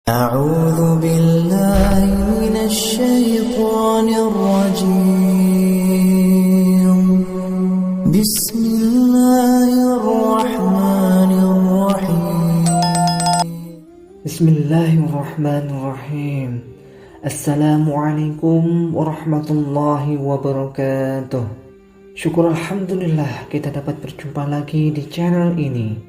أعوذ بالله من الشيطان الرجيم بسم الله الرحمن الرحيم بسم الله الرحمن الرحيم. Assalamualaikum warahmatullahi wabarakatuh. Syukur alhamdulillah kita dapat berjumpa lagi di channel ini.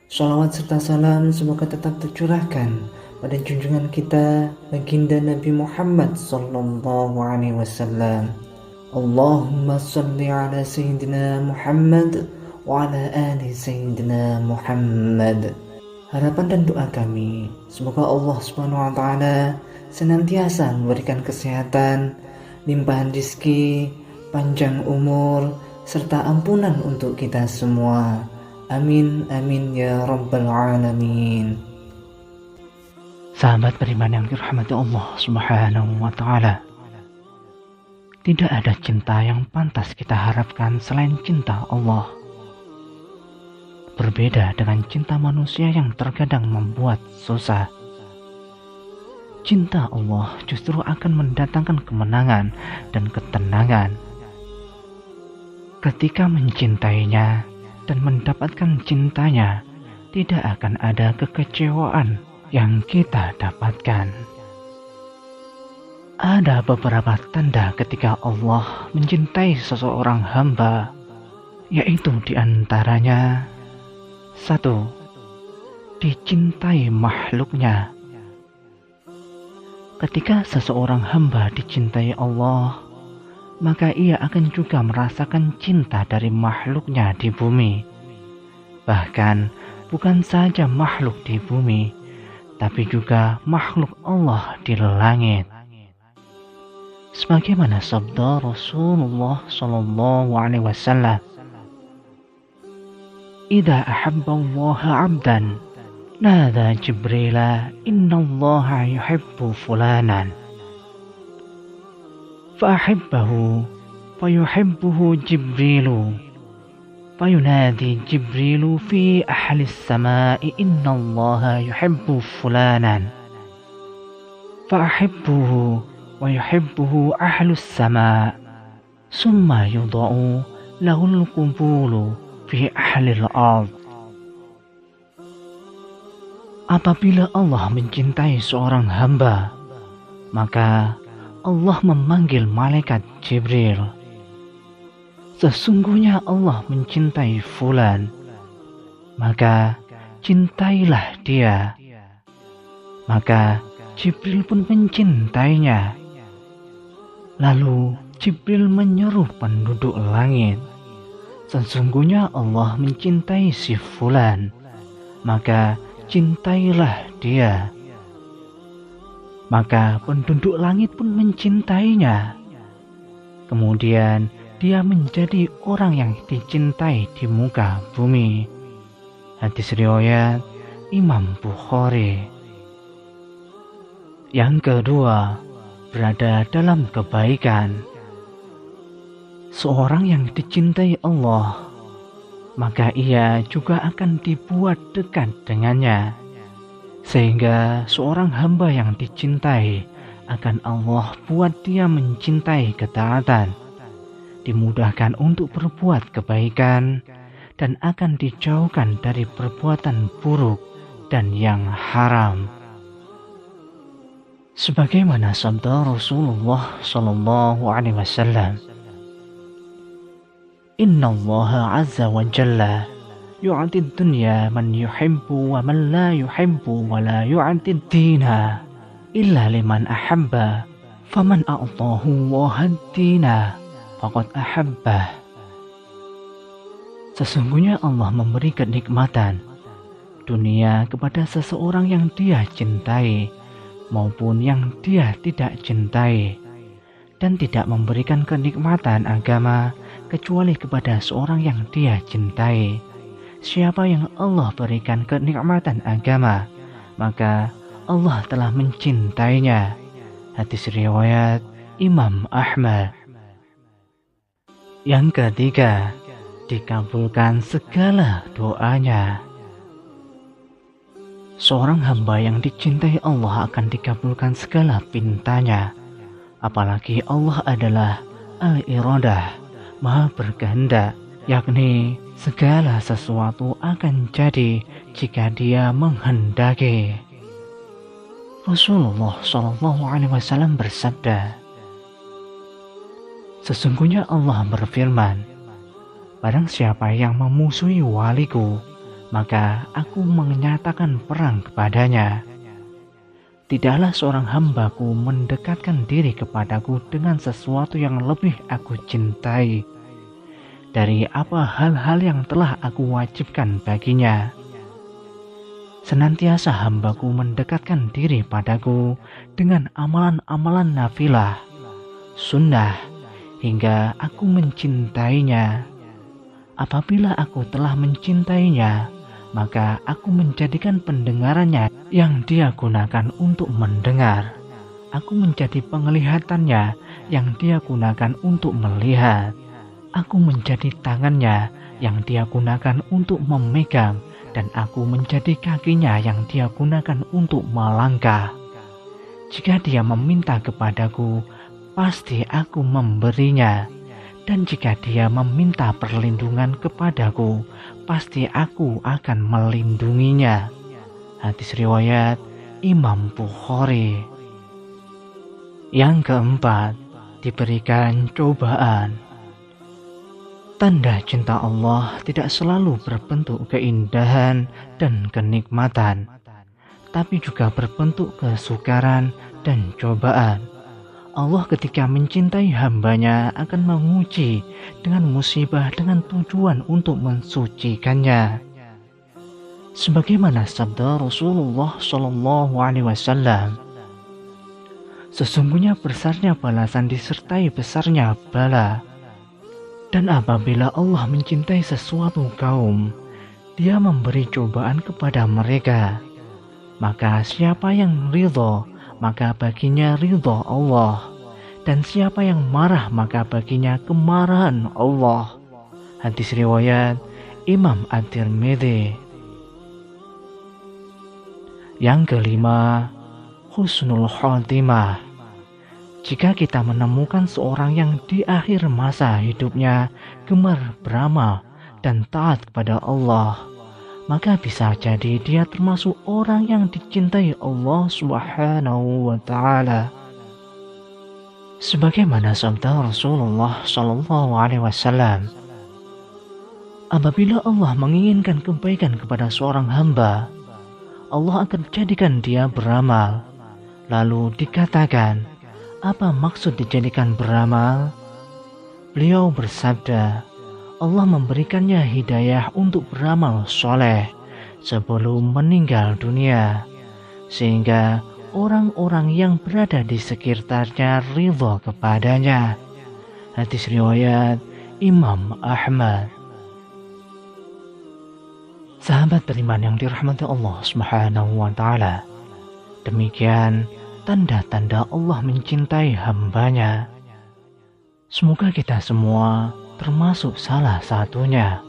Shalawat serta salam semoga tetap tercurahkan pada junjungan kita baginda Nabi Muhammad sallallahu alaihi wasallam. Allahumma shalli ala sayyidina Muhammad wa ala ali sayyidina Muhammad. Harapan dan doa kami semoga Allah Subhanahu wa taala senantiasa memberikan kesehatan, limpahan rezeki, panjang umur serta ampunan untuk kita semua. Amin amin ya rabbal alamin. Sahabat beriman yang dirahmati Allah Subhanahu wa taala, tidak ada cinta yang pantas kita harapkan selain cinta Allah. Berbeda dengan cinta manusia yang terkadang membuat susah. Cinta Allah justru akan mendatangkan kemenangan dan ketenangan. Ketika mencintainya dan mendapatkan cintanya, tidak akan ada kekecewaan yang kita dapatkan. Ada beberapa tanda ketika Allah mencintai seseorang hamba, yaitu diantaranya: 1. Dicintai makhluknya. Ketika seseorang hamba dicintai Allah, maka ia akan juga merasakan cinta dari makhluknya di bumi. Bahkan bukan saja makhluk di bumi, tapi juga makhluk Allah di langit. Sebagaimana sabda Rasulullah sallallahu alaihi wasallam, "Idza ahabba Allah 'abdan, nada Jibril, inna Allah yuhibbu fulanan." Fa'ahibbahu fayuhibbuhu Jibrilu fayunadi Jibrilu fi ahli as-sama'i inna Allah yuhibbu fulanan fa'ahibbuhu wa yuhibbuhu ahli as-sama' summa yudha'u lahul qubulu fi ahli al-ard. Apabila Allah mencintai seorang hamba, maka Allah memanggil malaikat Jibril. Sesungguhnya Allah mencintai fulan, maka cintailah dia. Maka Jibril pun mencintainya. Lalu Jibril menyeru penduduk langit, sesungguhnya Allah mencintai si fulan, maka cintailah dia. Maka penduduk langit pun mencintainya. Kemudian dia menjadi orang yang dicintai di muka bumi. Hadis riwayat Imam Bukhari. Yang kedua, berada dalam kebaikan. Seorang yang dicintai Allah, maka ia juga akan dibuat dekat dengannya. Sehingga seorang hamba yang dicintai akan Allah buat dia mencintai ketaatan, dimudahkan untuk berbuat kebaikan, dan akan dijauhkan dari perbuatan buruk dan yang haram. Sebagaimana sabda Rasulullah sallallahu alaihi wasallam, "Inna Allah azza wa jalla yu'ti dunya man yuhibbu wa man la yuhibbu wa la yu'ti ad-dina illa liman ahabba faman a'tahu wa had-dina faqad ahabbah." Sesungguhnya Allah memberi kenikmatan dunia kepada seseorang yang dia cintai maupun yang dia tidak cintai, dan tidak memberikan kenikmatan agama kecuali kepada seorang yang dia cintai. Siapa yang Allah berikan kenikmatan agama, maka Allah telah mencintainya. Hadis riwayat Imam Ahmad. Yang ketiga, dikabulkan segala doanya. Seorang hamba yang dicintai Allah akan dikabulkan segala pintanya. Apalagi Allah adalah Al-Iradah, Maha berkehendak, yakni segala sesuatu akan jadi jika Dia menghendaki. Rasulullah SAW bersabda, sesungguhnya Allah berfirman, barang siapa yang memusuhi waliku, maka aku menyatakan perang kepadanya. Tidaklah seorang hambaku mendekatkan diri kepadaku dengan sesuatu yang lebih aku cintai dari apa hal-hal yang telah aku wajibkan baginya. Senantiasa hambaku mendekatkan diri padaku dengan amalan-amalan nafilah, sunnah, hingga aku mencintainya. Apabila aku telah mencintainya, maka aku menjadikan pendengarannya yang dia gunakan untuk mendengar. Aku menjadi penglihatannya yang dia gunakan untuk melihat. Aku menjadi tangannya yang dia gunakan untuk memegang, dan aku menjadi kakinya yang dia gunakan untuk melangkah. Jika dia meminta kepadaku, pasti aku memberinya. Dan jika dia meminta perlindungan kepadaku, pasti aku akan melindunginya. Hadis riwayat Imam Bukhari. Yang keempat, diberikan cobaan. Tanda cinta Allah tidak selalu berbentuk keindahan dan kenikmatan, tapi juga berbentuk kesukaran dan cobaan. Allah ketika mencintai hambanya akan menguji dengan musibah dengan tujuan untuk mensucikannya. Sebagaimana sabda Rasulullah SAW, sesungguhnya besarnya balasan disertai besarnya bala. Dan apabila Allah mencintai sesuatu kaum, Dia memberi cobaan kepada mereka. Maka siapa yang ridho, maka baginya ridho Allah, dan siapa yang marah maka baginya kemarahan Allah. Hadis riwayat Imam At-Tirmidzi. Yang kelima, husnul khotimah. Jika kita menemukan seorang yang di akhir masa hidupnya gemar beramal dan taat kepada Allah, maka bisa jadi dia termasuk orang yang dicintai Allah Subhanahu wa Ta'ala. Sebagaimana sabda Rasulullah SAW, apabila Allah menginginkan kebaikan kepada seorang hamba, Allah akan jadikan dia beramal. Lalu dikatakan, apa maksud dijadikan beramal? Beliau bersabda, Allah memberikannya hidayah untuk beramal soleh sebelum meninggal dunia, sehingga orang-orang yang berada di sekitarnya ridho kepadanya. Hadis riwayat Imam Ahmad. Sahabat beriman yang dirahmati Allah Subhanahu wa Ta'ala, demikian tanda-tanda Allah mencintai hambanya. Semoga kita semua termasuk salah satunya.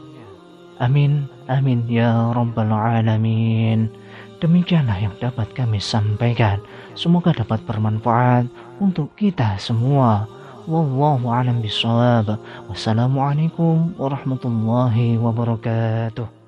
Amin, amin ya rabbal alamin. Demikianlah yang dapat kami sampaikan. Semoga dapat bermanfaat untuk kita semua. Wallahu a'lam bishawab. Wassalamualaikum warahmatullahi wabarakatuh.